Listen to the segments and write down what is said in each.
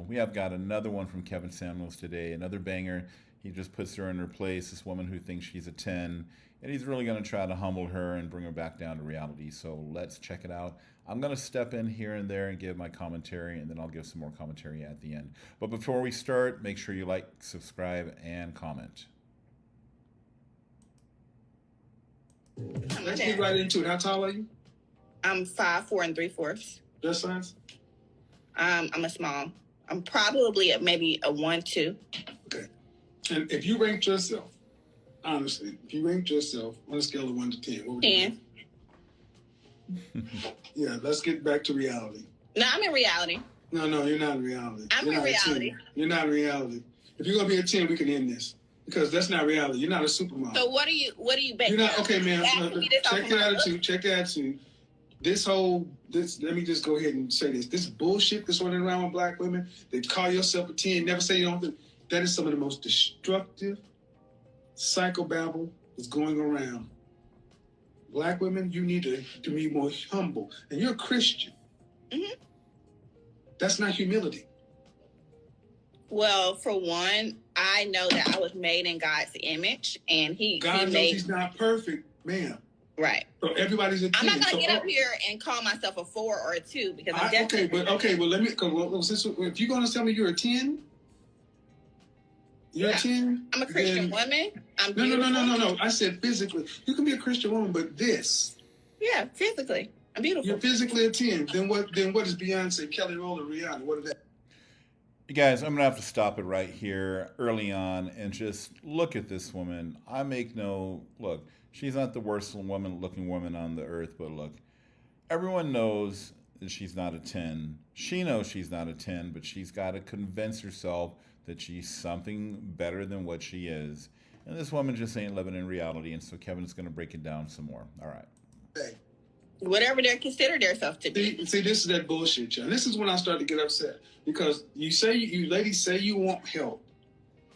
We have got another one from Kevin Samuels today, another banger. He just puts her in her place, this woman who thinks she's a 10, and he's really going to try to humble her and bring her back down to reality. So let's check it out. I'm going to step in here and there and give my commentary, and then I'll give some more commentary at the end. But before we start, make sure you like, subscribe, and comment. Let's get right into it. How tall are you? I'm 5'4 3/4". Dress size? I'm a small. I'm probably maybe a 1-2. Okay. And if you ranked yourself, honestly, if you ranked yourself on a scale of 1 to 10, what would you 10. Yeah, let's get back to reality. No, I'm in reality. No, you're not in reality. I'm in reality. You're not in reality. If you're gonna be a 10, we can end this. Because that's not reality. You're not a supermodel. So what are you basing? You're not okay, man. Check the attitude. Check the attitude. Let me just go ahead and say this. This bullshit that's running around with black women, they call yourself a 10, never say you don't. That is some of the most destructive psychobabble that's going around. Black women, you need to be more humble. And you're a Christian. Mm-hmm. That's not humility. Well, for one, I know that I was made in God's image, and God knows he's not perfect, ma'am. Right. So everybody's a 10. I'm not going to get up here and call myself a 4 or a 2 because I'm definitely... Well, let me... if you're going to tell me you're a 10... You're a 10? I'm a Christian woman. I'm beautiful. No. I said physically. You can be a Christian woman, but this... Yeah, physically. I'm beautiful. You're physically a 10. Then what is Beyonce, Kelly Rowland, Rihanna? What is that? You guys, I'm going to have to stop it right here early on and just look at this woman. Look, she's not the worst looking woman on the earth, but look, everyone knows that she's not a 10. She knows she's not a 10, but she's got to convince herself that she's something better than what she is. And this woman just ain't living in reality, and so Kevin's going to break it down some more. All right. Hey. Whatever they consider themselves to be. See, this is that bullshit, y'all. This is when I start to get upset because you ladies say you want help,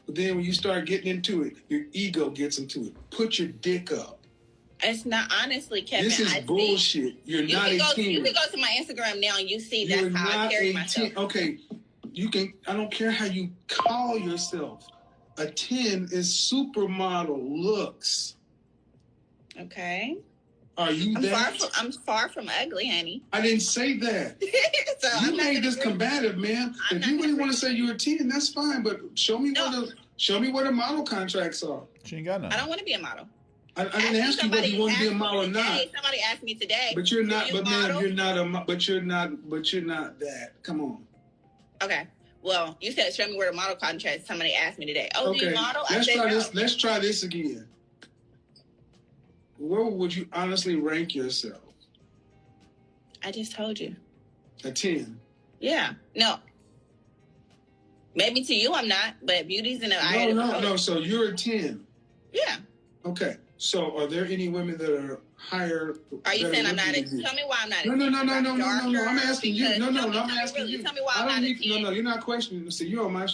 but then when you start getting into it, your ego gets into it. Put your dick up. It's not, honestly, Kevin. This is bullshit. You're not a 10. You can go to my Instagram now and you see that's how I carry myself. Okay, you can. I don't care how you call yourself. A 10 is supermodel looks. Okay. Are you I'm far from ugly, honey. I didn't say that. So you made this combative, man. If you really want to say you're a 10, that's fine. But show me what the model contracts are. She ain't got none. I don't want to be a model. I didn't ask you whether you want to be a model or not. Somebody asked me today. But you're not. But ma'am, you're not But you're not that. Come on. Okay. Well, you said show me where the model contract. Somebody asked me today. Oh, okay. Do you model? Let's try this again. Where would you honestly rank yourself? I just told you. A 10. Yeah. No. Maybe to you I'm not, but beauty's in the eye of the beholder. No. So you're a 10. Yeah. Okay. So are there any women that are higher? Are you saying I'm not? Tell me why I'm not. No. I'm asking you. No. I'm asking you. Tell me why I'm not. No. You're not questioning. See, you're on my.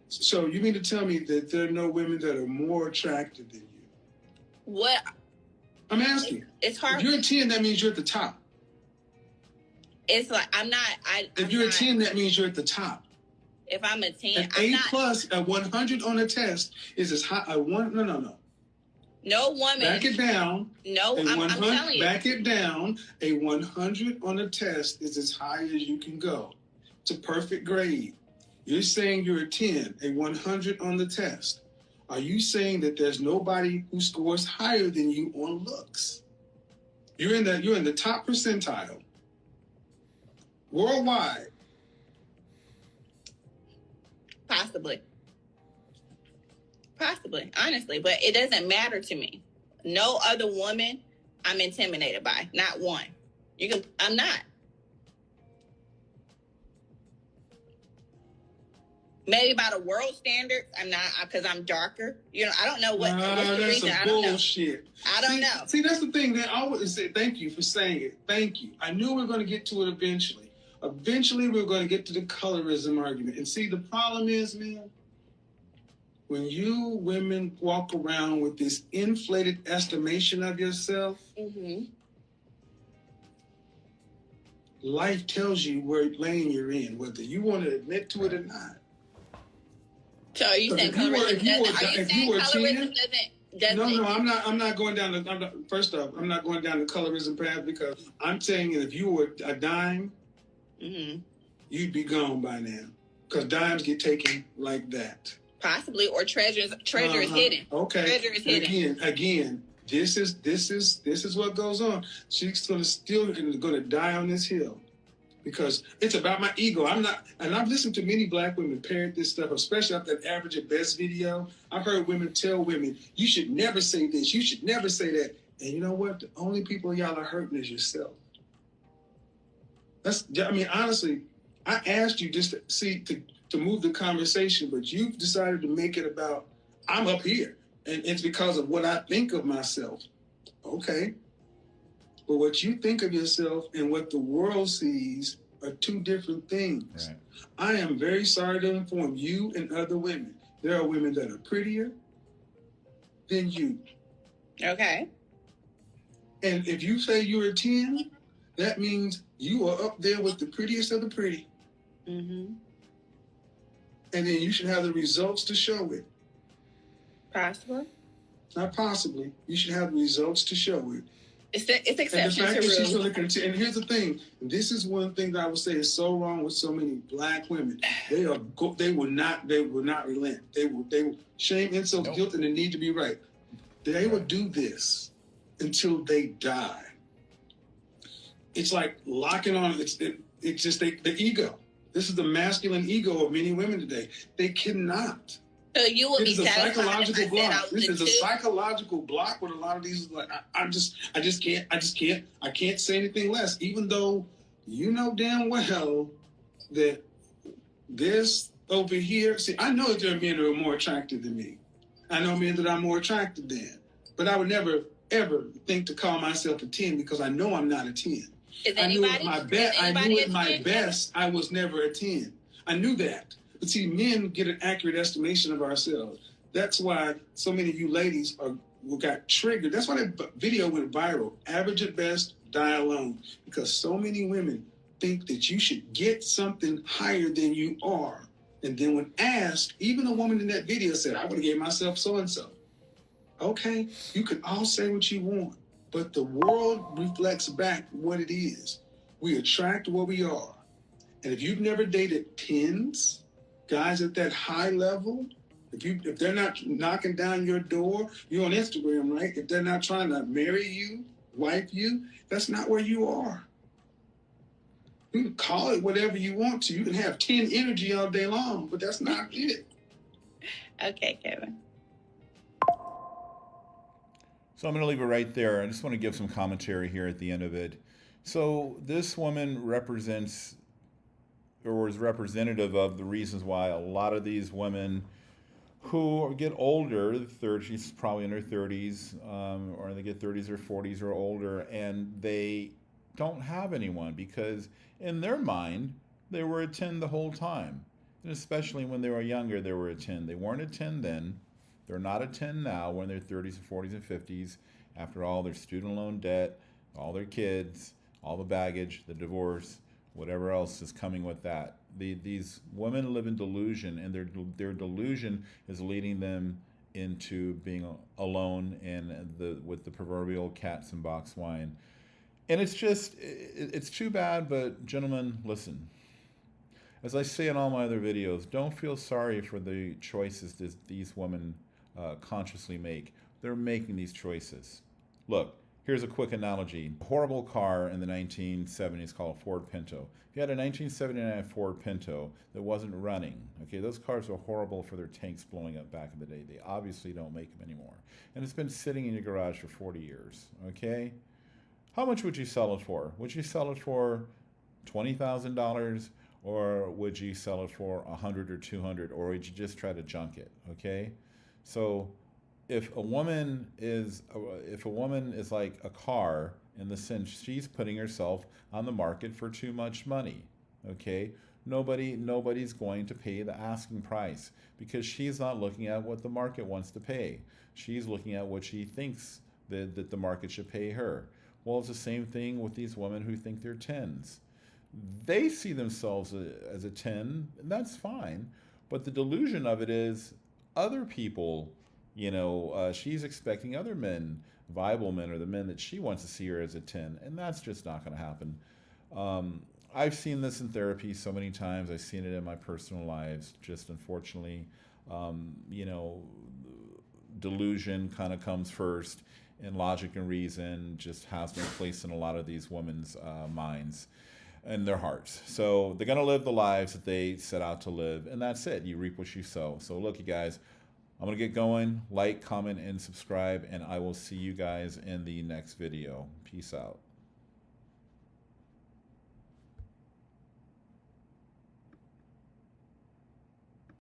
So you mean to tell me that there are no women that are more attractive than you? What? I'm asking. It's hard. If you're a 10, that means you're at the top. It's like I'm not. If you're a 10, that means you're at the top. If I'm a 10, an A plus, a 100 on a test is as high. No. No woman. Back it down. No, I'm telling you. Back it down. A 100 on a test is as high as you can go. It's a perfect grade. You're saying you're a 10, a 100 on the test. Are you saying that there's nobody who scores higher than you on looks? You're in the top percentile worldwide. Possibly, honestly, but it doesn't matter to me. No other woman I'm intimidated by. Not one. I'm not. Maybe by the world standards, I'm not, because I'm darker. I don't know what's the reason. That's some bullshit. I don't know. See, that's the thing that I always say. Thank you for saying it. Thank you. I knew we were going to get to it eventually. Eventually, we were going to get to the colorism argument. And see, the problem is, man, when you women walk around with this inflated estimation of yourself, mm-hmm. life tells you what lane you're in, whether you want to admit to it or not. So are you saying colorism doesn't? No, I'm not going down the. First off, I'm not going down the colorism path because I'm saying that if you were a dime, you'd be gone by now. Because dimes get taken like that. Possibly, or treasure is hidden. Okay. Treasure is hidden. Again, this is what goes on. She's still going to die on this hill. Because it's about my ego. I'm not, and I've listened to many black women parrot this stuff, especially after that average at best video. I've heard women tell women, you should never say this, you should never say that. And you know what? The only people y'all are hurting is yourself. Honestly, I asked you just to move the conversation, but you've decided to make it about, I'm up here. And it's because of what I think of myself. Okay. But what you think of yourself and what the world sees are two different things. Right. I am very sorry to inform you and other women. There are women that are prettier than you. Okay. And if you say you're a 10, that means you are up there with the prettiest of the pretty. Mm-hmm. And then you should have the results to show it. Possibly? Not possibly. You should have the results to show it. It's exception to rules. And here's the thing. This is one thing that I would say is so wrong with so many black women. They will not relent. They will shame, insult, guilt, and the need to be right. They will do this until they die. It's like locking on. It's just the ego. This is the masculine ego of many women today. They cannot. So you will be satisfied. Psychological block. This is a psychological block with a lot of these. Like I can't say anything less, even though you know damn well that this over here. See, I know that there are men that are more attractive than me. I know men that I'm more attracted than, but I would never ever think to call myself a 10 because I know I'm not a 10. I knew at my best I was never a 10. I knew that. But see, men get an accurate estimation of ourselves. That's why so many of you ladies got triggered. That's why that video went viral. Average at best, die alone. Because so many women think that you should get something higher than you are. And then when asked, even a woman in that video said, I would have gave myself so-and-so. Okay, you can all say what you want, but the world reflects back what it is. We attract what we are. And if you've never dated 10s, guys at that high level, if they're not knocking down your door, you're on Instagram, right? If they're not trying to marry you, wife you, that's not where you are. You can call it whatever you want to. You can have 10 energy all day long, but that's not it. Okay, Kevin. So I'm going to leave it right there. I just want to give some commentary here at the end of it. So this woman represents or is representative of the reasons why a lot of these women who get older, she's probably in her 30s, or they get 30s or 40s or older, and they don't have anyone because in their mind, they were a 10 the whole time. And especially when they were younger, they were a 10. They weren't a 10 then. They're not a 10 now when they're 30s and 40s and 50s, after all their student loan debt, all their kids, all the baggage, the divorce, whatever else is coming with that. These women live in delusion, and their delusion is leading them into being alone and with the proverbial cats and box wine. And it's too bad, but gentlemen, listen. As I say in all my other videos, don't feel sorry for the choices that these women consciously make. They're making these choices. Look, here's a quick analogy. A horrible car in the 1970s called a Ford Pinto. If you had a 1979 Ford Pinto that wasn't running, okay, those cars were horrible for their tanks blowing up back in the day. They obviously don't make them anymore. And it's been sitting in your garage for 40 years, okay? How much would you sell it for? Would you sell it for $20,000? Or would you sell it for $100 or $200? Or would you just try to junk it, okay? So if a woman is like a car in the sense she's putting herself on the market for too much money, okay? Nobody's going to pay the asking price because she's not looking at what the market wants to pay. She's looking at what she thinks that the market should pay her. Well, it's the same thing with these women who think they're 10s. They see themselves as a 10, and that's fine. But the delusion of it is other people, she's expecting other men, viable men, or the men that she wants to see her as a 10, and that's just not going to happen. Um, I've seen this in therapy so many times. I've seen it in my personal lives. Just unfortunately, um, you know, delusion kind of comes first, and logic and reason just has no place in a lot of these women's minds and their hearts. So they're going to live the lives that they set out to live, and that's it. You reap what you sow. So look, you guys, I'm going to get going. Like, comment, and subscribe, and I will see you guys in the next video. Peace out.